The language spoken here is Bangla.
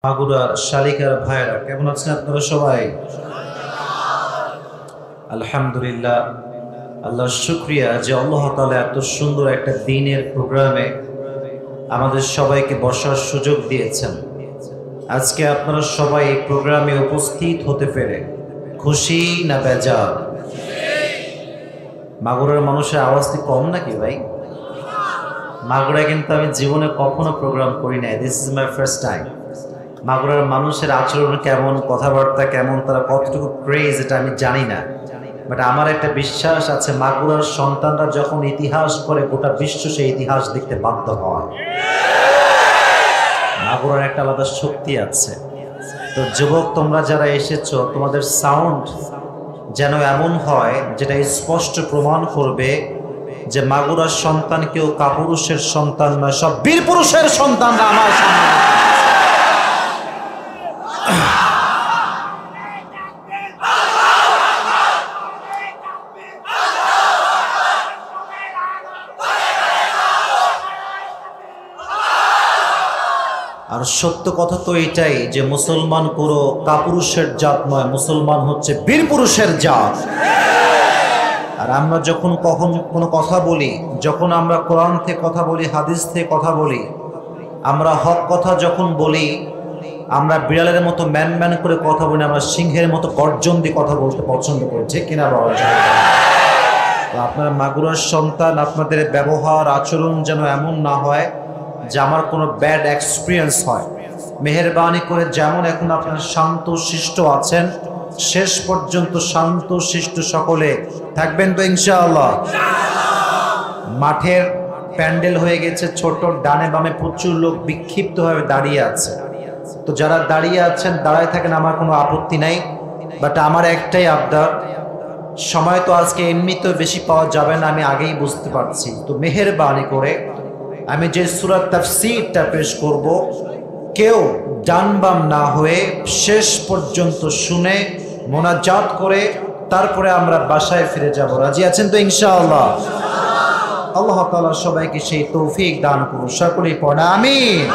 মাগুরার শালিকার ভাইরা কেমন আছেন আপনারা সবাই? আলহামদুলিল্লাহ, আল্লাহর শুকরিয়া যে আল্লাহ তাআলা এত সুন্দর একটা দিনের প্রোগ্রামে আমাদের সবাইকে বসার সুযোগ দিয়েছেন। আজকে আপনারা সবাই এই প্রোগ্রামে উপস্থিত হতে পেরে খুশি না বেজার? মাগুরার মানুষের আওয়াজ কি কম নাকি ভাই? মাগুরায় কিন্তু আমি জীবনে কখনো প্রোগ্রাম করি নাই, this is my first time. মাগুরার মানুষের আচরণ কেমন, কথাবার্তা কেমন, তারা কতটুকু ক্রেজ এটা আমি জানি না, বাট আমার একটা বিশ্বাস আছে মাগুরার সন্তানরা যখন ইতিহাস করে গোটা বিশ্ব সেই ইতিহাস দেখতে বাধ্য হয়। মাগুরার একটা আলাদা শক্তি আছে। তো যুবক, তোমরা যারা এসেছো, তোমাদের সাউন্ড যেন এমন হয় যেটা স্পষ্ট প্রমাণ করবে যে মাগুরার সন্তান কেউ কাপুরুষের সন্তান নয়, সব বীর পুরুষের সন্তানরা আমার সামনে। আর সত্য কথা তো এটাই যে মুসলমান পুরো কাপুরুষের জাত নয়, মুসলমান হচ্ছে বীর পুরুষের জাত। আর আমরা যখন কখন কোনো কথা বলি, যখন আমরা কোরআন থেকে কথা বলি, হাদিস থেকে কথা বলি, আমরা হক কথা যখন বলি, আমরা বিড়ালের মতো ম্যান ম্যান করে কথা বলি, আমরা সিংহের মতো গর্জন দিয়ে কথা বলতে পছন্দ করি, ঠিক কিনা বাবা? আপনারা মাগুরার সন্তান, আপনাদের ব্যবহার আচরণ যেন এমন না হয় যে আমার কোনো ব্যাড এক্সপিরিয়েন্স হয়। মেহেরবানি করে যেমন এখন আপনারা শান্ত শিষ্ট আছেন, শেষ পর্যন্ত শান্ত শিষ্ট সকলে থাকবেন তো ইনশাআল্লাহ? মাঠের প্যান্ডেল হয়ে গেছে ছোট, ডানে বামে প্রচুর লোক বিক্ষিপ্তভাবে দাঁড়িয়ে আছে। তো যারা দাঁড়িয়ে আছেন দাঁড়ায় থাকেন, আমার কোনো আপত্তি নাই, বাট আমার একটাই আবদার, সময় তো আজকে এমনিতেও বেশি পাওয়া যাবে না, আমি আগেই বুঝতে পারছি। তো মেহেরবানি করে আমি যে সূরা তাফসীরটা পেশ করব, কেউ ডান বাম না হয়ে শেষ পর্যন্ত শুনে মোনাজাত করে তারপরে আমরা বাসায় ফিরে যাব। রাজি আছেন তো ইনশাআল্লাহ? আল্লাহ তাআলা সবাইকে সেই তৌফিক দান করুন, সকলেই পড়া আমিন।